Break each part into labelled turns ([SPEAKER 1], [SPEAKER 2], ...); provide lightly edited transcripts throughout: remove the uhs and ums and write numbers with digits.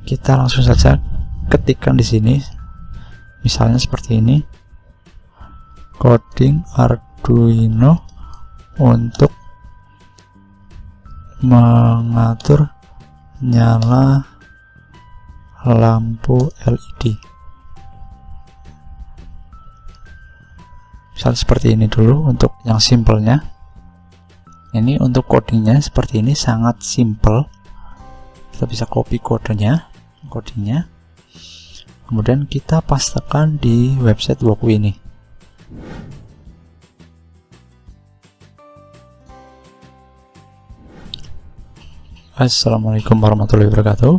[SPEAKER 1] kita langsung saja ketikkan di sini, misalnya seperti ini, coding Arduino untuk mengatur nyala lampu LED. Misal seperti ini dulu untuk yang simpelnya. Ini untuk codingnya seperti ini, sangat simple. Kita bisa copy codingnya, kemudian kita pastekan di website Wokwi ini. Assalamualaikum warahmatullahi wabarakatuh.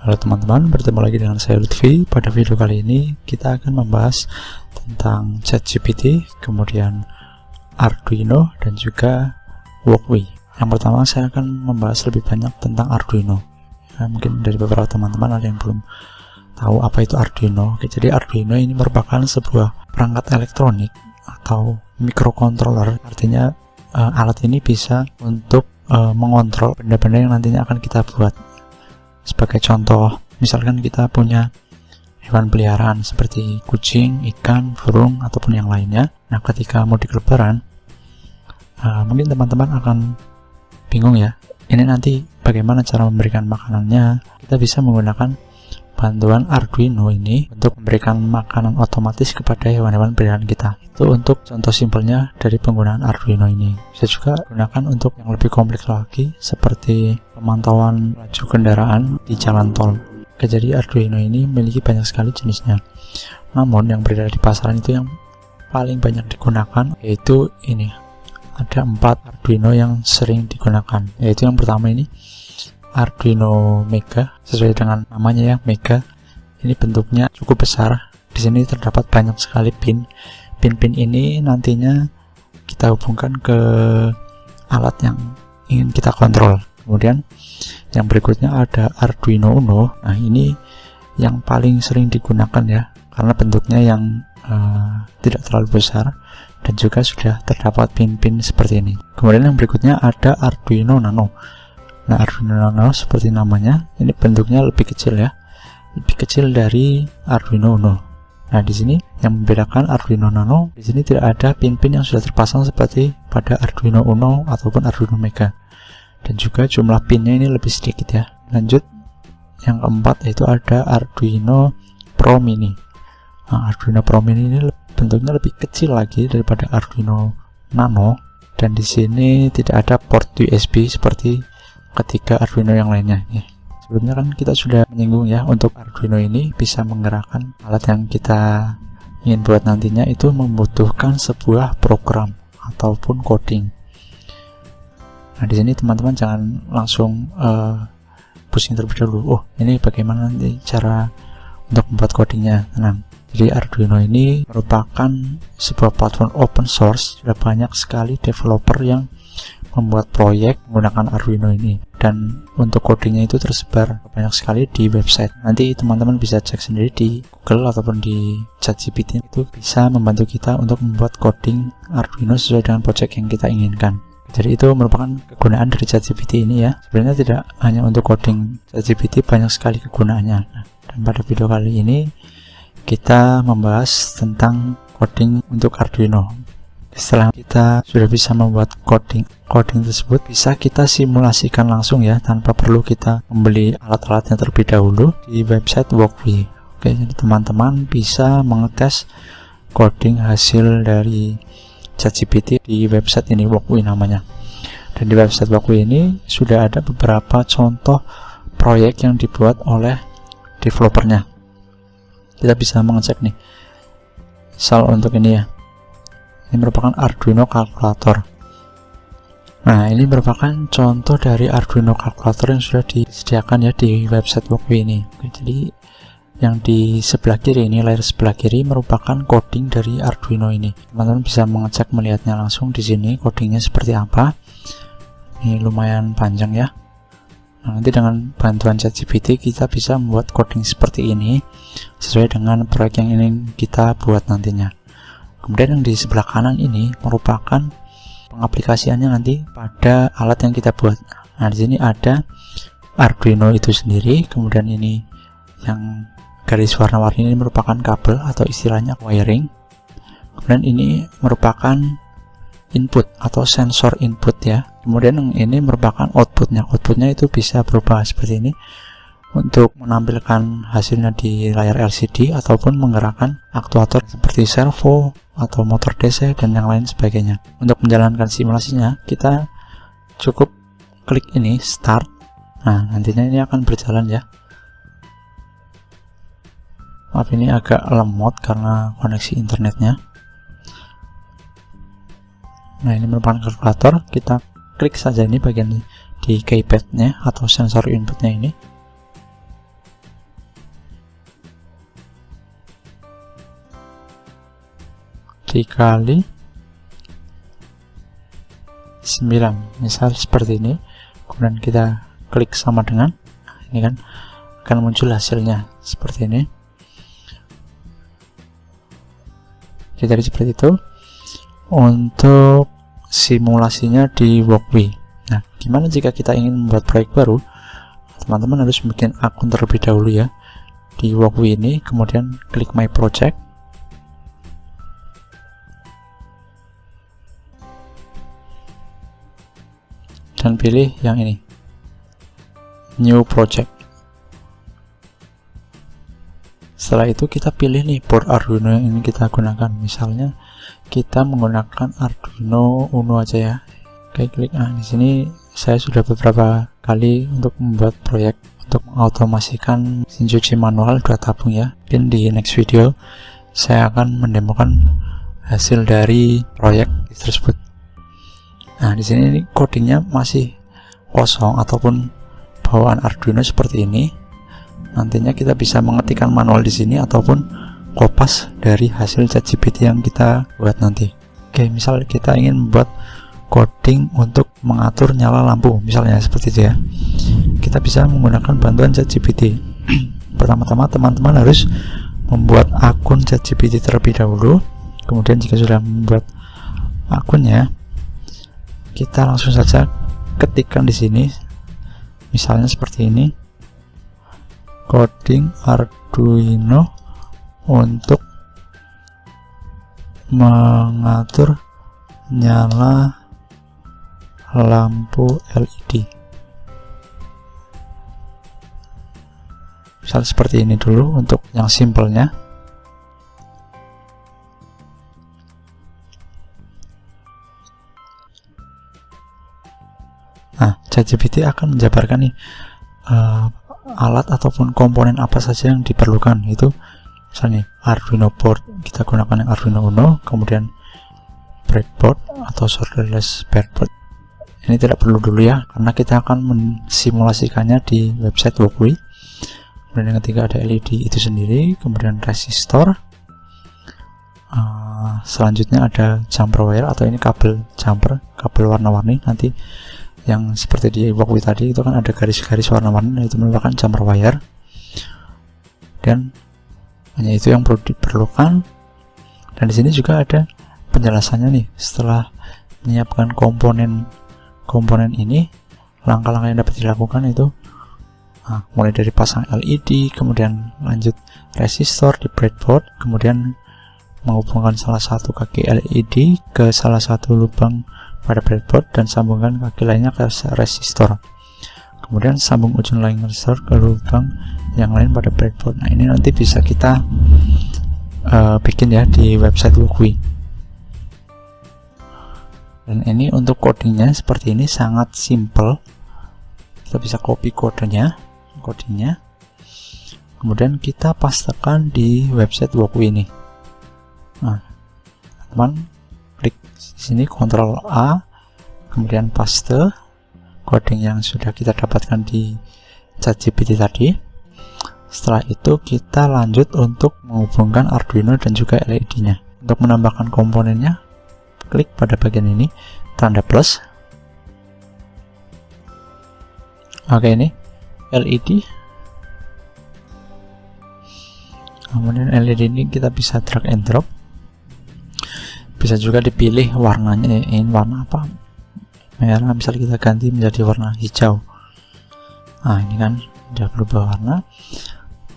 [SPEAKER 1] Halo teman-teman, bertemu lagi dengan saya Lutfi. Pada video kali ini kita akan membahas tentang ChatGPT, kemudian Arduino, dan juga Wokwi. Yang pertama saya akan membahas lebih banyak tentang Arduino. Mungkin dari beberapa teman-teman ada yang belum tahu apa itu Arduino. Jadi Arduino ini merupakan sebuah perangkat elektronik atau microcontroller. Artinya alat ini bisa untuk mengontrol benda-benda yang nantinya akan kita buat. Sebagai contoh, misalkan kita punya hewan peliharaan seperti kucing, ikan, burung, ataupun yang lainnya. Nah, ketika mudik lebaran, mungkin teman-teman akan bingung ya, ini nanti bagaimana cara memberikan makanannya. Kita bisa menggunakan bantuan Arduino ini untuk memberikan makanan otomatis kepada hewan-hewan peliharaan kita. Itu untuk contoh simpelnya dari penggunaan Arduino ini. Bisa juga gunakan untuk yang lebih kompleks lagi, seperti pemantauan laju kendaraan di jalan tol. Jadi Arduino ini memiliki banyak sekali jenisnya. Namun yang beredar di pasaran itu yang paling banyak digunakan yaitu ini. Ada 4 Arduino yang sering digunakan. Yaitu yang pertama ini Arduino Mega, sesuai dengan namanya ya, Mega. Ini bentuknya cukup besar. Di sini terdapat banyak sekali pin. Pin-pin ini nantinya kita hubungkan ke alat yang ingin kita kontrol. Kemudian yang berikutnya ada Arduino Uno. Nah, ini yang paling sering digunakan ya, karena bentuknya yang tidak terlalu besar dan juga sudah terdapat pin-pin seperti ini. Kemudian yang berikutnya ada Arduino Nano. Nah, Arduino Nano seperti namanya, ini bentuknya lebih kecil ya, lebih kecil dari Arduino Uno. Nah, di sini yang membedakan Arduino Nano, di sini tidak ada pin-pin yang sudah terpasang seperti pada Arduino Uno ataupun Arduino Mega. Dan juga jumlah pinnya ini lebih sedikit ya. Lanjut, yang keempat yaitu ada Arduino Pro Mini. Nah, Arduino Pro Mini ini bentuknya lebih kecil lagi daripada Arduino Nano, dan di sini tidak ada port USB seperti ketiga Arduino yang lainnya. Sebelumnya kan kita sudah menyinggung ya, untuk Arduino ini bisa menggerakkan alat yang kita ingin buat nantinya itu membutuhkan sebuah program ataupun coding. Nah, di sini teman-teman jangan langsung pusing terlebih dahulu. Oh, ini bagaimana nanti cara untuk membuat codingnya? Tenang. Jadi Arduino ini merupakan sebuah platform open source. Sudah banyak sekali developer yang membuat proyek menggunakan Arduino ini, dan untuk codingnya itu tersebar banyak sekali di website. Nanti teman-teman bisa cek sendiri di Google ataupun di ChatGPT, itu bisa membantu kita untuk membuat coding Arduino sesuai dengan project yang kita inginkan. Jadi itu merupakan kegunaan dari ChatGPT ini ya. Sebenarnya tidak hanya untuk coding ChatGPT, banyak sekali kegunaannya. Dan pada video kali ini kita membahas tentang coding untuk Arduino. Setelah kita sudah bisa membuat coding tersebut, bisa kita simulasikan langsung ya, tanpa perlu kita membeli alat-alatnya terlebih dahulu di website Wokwi. Oke, jadi teman-teman bisa mengetes coding hasil dari ChatGPT di website ini, Wokwi namanya. Dan di website Wokwi ini sudah ada beberapa contoh proyek yang dibuat oleh developernya. Kita bisa mengecek nih. Misal untuk ini ya. Ini merupakan Arduino kalkulator. Nah, ini merupakan contoh dari Arduino kalkulator yang sudah disediakan ya di website Wokwi ini. Oke, jadi yang di sebelah kiri ini, layar sebelah kiri merupakan coding dari Arduino ini. Teman-teman bisa mengecek melihatnya langsung di sini codingnya seperti apa. Ini lumayan panjang ya. Nah, nanti dengan bantuan ChatGPT kita bisa membuat coding seperti ini sesuai dengan proyek yang ingin kita buat nantinya. Kemudian yang di sebelah kanan ini merupakan pengaplikasiannya nanti pada alat yang kita buat. Nah, di sini ada Arduino itu sendiri. Kemudian ini yang garis warna-warni ini merupakan kabel atau istilahnya wiring. Kemudian ini merupakan input atau sensor input ya. Kemudian yang ini merupakan outputnya. Outputnya itu bisa berubah seperti ini untuk menampilkan hasilnya di layar LCD ataupun menggerakkan aktuator seperti servo atau motor DC dan yang lain sebagainya. Untuk menjalankan simulasinya kita cukup klik ini start. Nah, nantinya ini akan berjalan ya. Maaf, ini agak lemot karena koneksi internetnya. Nah, ini merupakan kalkulator. Kita klik saja ini bagian di keypadnya atau sensor inputnya ini. Dikali 9, misal seperti ini. Kemudian kita klik sama dengan, ini kan akan muncul hasilnya seperti ini. Jadi seperti itu untuk simulasinya di Walkwi. Nah, gimana jika kita ingin membuat proyek baru? Teman-teman harus bikin akun terlebih dahulu ya di Walkwi ini, kemudian klik My Project. Dan pilih yang ini, New Project. Setelah itu kita pilih nih board Arduino yang ini kita gunakan. Misalnya kita menggunakan Arduino Uno aja ya. Oke, klik. Nah, di sini saya sudah beberapa kali untuk membuat proyek untuk mengautomasikan mesin cuci manual 2 tabung ya. Mungkin di next video saya akan mendemokan hasil dari proyek tersebut. Nah, di sini ini codingnya masih kosong ataupun bawaan Arduino seperti ini. Nantinya kita bisa mengetikkan manual di sini ataupun kopas dari hasil ChatGPT yang kita buat nanti. Oke, misal kita ingin membuat coding untuk mengatur nyala lampu, misalnya seperti itu ya. Kita bisa menggunakan bantuan ChatGPT. Pertama-tama teman-teman harus membuat akun ChatGPT terlebih dahulu. Kemudian jika sudah membuat akunnya, kita langsung saja ketikkan di sini, misalnya seperti ini, coding Arduino untuk mengatur nyala lampu LED. Misal seperti ini dulu untuk yang simpelnya. Nah, ChatGPT akan menjabarkan nih alat ataupun komponen apa saja yang diperlukan. Itu misalnya Arduino board, kita gunakan yang Arduino Uno, kemudian breadboard atau solderless breadboard. Ini tidak perlu dulu ya, karena kita akan mensimulasikannya di website Walkwi. Kemudian yang ketiga ada LED itu sendiri, kemudian resistor. Selanjutnya ada jumper wire atau ini kabel jumper, kabel warna-warni. Nanti yang seperti di Walkwi tadi itu kan ada garis-garis warna-warni, itu merupakan jumper wire. Dan hanya itu yang perlu diperlukan. Dan di sini juga ada penjelasannya nih, setelah menyiapkan komponen ini, langkah-langkah yang dapat dilakukan itu mulai dari pasang LED, kemudian lanjut resistor di breadboard, kemudian menghubungkan salah satu kaki LED ke salah satu lubang pada breadboard dan sambungkan kaki lainnya ke resistor, kemudian sambung ujung lain resistor ke lubang yang lain pada breadboard. Nah, ini nanti bisa kita bikin ya di website Walkwi. Dan ini untuk codingnya seperti ini, sangat simple. Kita bisa copy codingnya, kemudian kita pastekan di website Walkwi ini. Nah, teman klik sini Ctrl A, kemudian paste coding yang sudah kita dapatkan di ChatGPT tadi. Setelah itu kita lanjut untuk menghubungkan Arduino dan juga LED-nya. Untuk menambahkan komponennya, klik pada bagian ini tanda plus. Oke, ini LED. Kemudian LED ini kita bisa drag and drop. Bisa juga dipilih warnanya, ini warna apa, merah, misalnya kita ganti menjadi warna hijau. Nah, ini kan sudah berubah warna.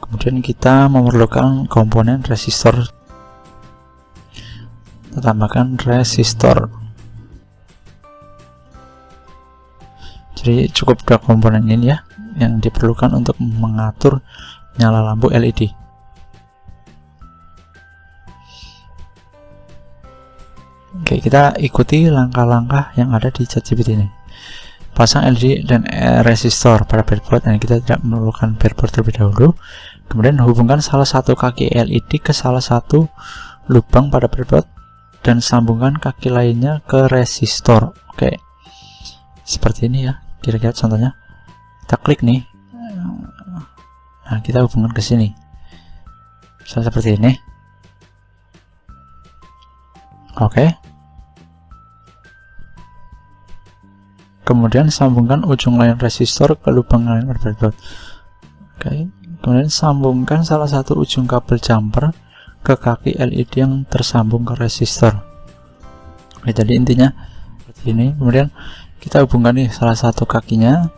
[SPEAKER 1] Kemudian kita memerlukan komponen resistor. Kita tambahkan resistor. Jadi cukup dua komponen ini ya yang diperlukan untuk mengatur nyala lampu LED. Oke, kita ikuti langkah-langkah yang ada di ChatGPT ini. Pasang LED dan resistor pada breadboard, dan kita tidak memerlukan breadboard terlebih dahulu. Kemudian hubungkan salah satu kaki LED ke salah satu lubang pada breadboard dan sambungkan kaki lainnya ke resistor. Oke, seperti ini ya kira-kira contohnya. Kita klik nih, nah kita hubungkan ke sini, misalnya seperti ini. Oke, kemudian sambungkan ujung lain resistor ke lubang lain breadboard. Oke, kemudian sambungkan salah satu ujung kabel jumper ke kaki LED yang tersambung ke resistor. Oke, jadi intinya seperti ini. Kemudian kita hubungkan nih salah satu kakinya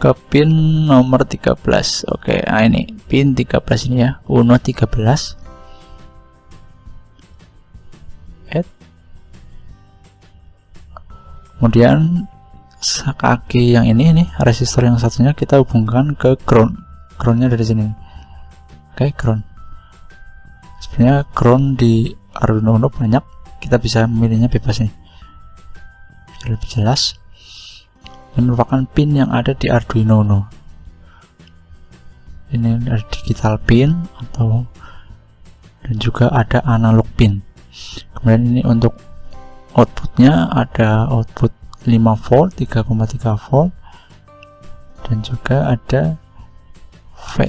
[SPEAKER 1] ke pin nomor 13. Oke, nah ini pin 13 ini ya, Uno 13. Kemudian kaki yang ini resistor yang satunya kita hubungkan ke ground. Groundnya dari sini. Oke, ground. Sebenarnya ground di Arduino Uno banyak, kita bisa memilihnya bebas nih biar lebih jelas. Ini merupakan pin yang ada di Arduino Uno. Ini ada digital pin atau dan juga ada analog pin. Kemudian ini untuk outputnya ada output 5 volt, 3,3 volt, dan juga ada V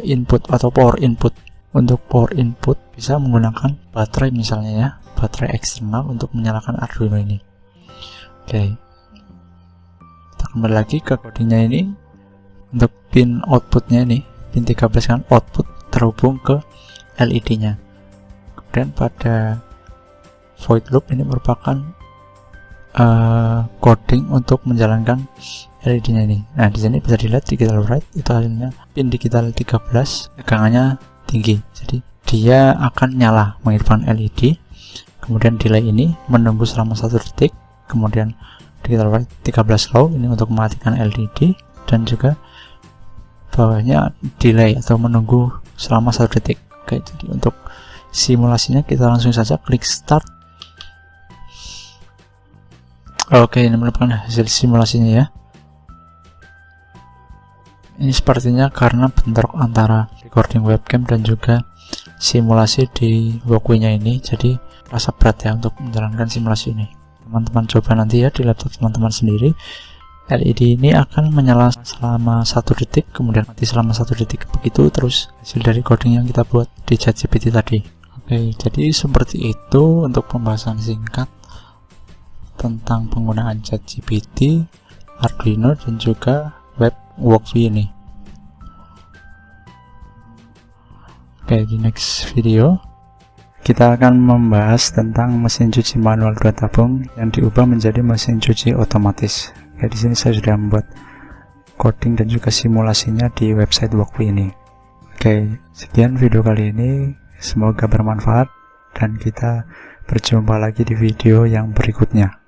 [SPEAKER 1] input atau power input. Untuk power input bisa menggunakan baterai misalnya ya, baterai eksternal untuk menyalakan Arduino ini. Oke, kita kembali lagi ke codingnya ini. Untuk pin outputnya ini, pin 13 kan output terhubung ke LED nya. Kemudian pada void loop ini merupakan coding untuk menjalankan LED nya ini. Nah, di sini bisa dilihat digital write itu hasilnya pin digital 13 tegangannya tinggi, jadi dia akan nyala menghidupkan LED. Kemudian delay ini menunggu selama 1 detik. Kemudian digital write 13 low ini untuk mematikan LED, dan juga bawahnya delay atau menunggu selama 1 detik. Oke, jadi untuk simulasinya kita langsung saja klik start. Oke, ini merupakan hasil simulasinya ya. Ini sepertinya karena bentrok antara recording webcam dan juga simulasi di Walkwie-nya ini, jadi rasa berat ya untuk menjalankan simulasi ini. Teman-teman coba nanti ya di laptop teman-teman sendiri. LED ini akan menyala selama 1 detik, kemudian mati selama 1 detik, begitu terus hasil dari coding yang kita buat di ChatGPT tadi. Oke, jadi seperti itu untuk pembahasan singkat tentang penggunaan ChatGPT, Arduino, dan juga web Walkwie ini. Oke, di next video kita akan membahas tentang mesin cuci manual 2 tabung yang diubah menjadi mesin cuci otomatis. Oke, di sini saya sudah membuat coding dan juga simulasinya di website Walkwie ini. Oke, sekian video kali ini, semoga bermanfaat dan kita berjumpa lagi di video yang berikutnya.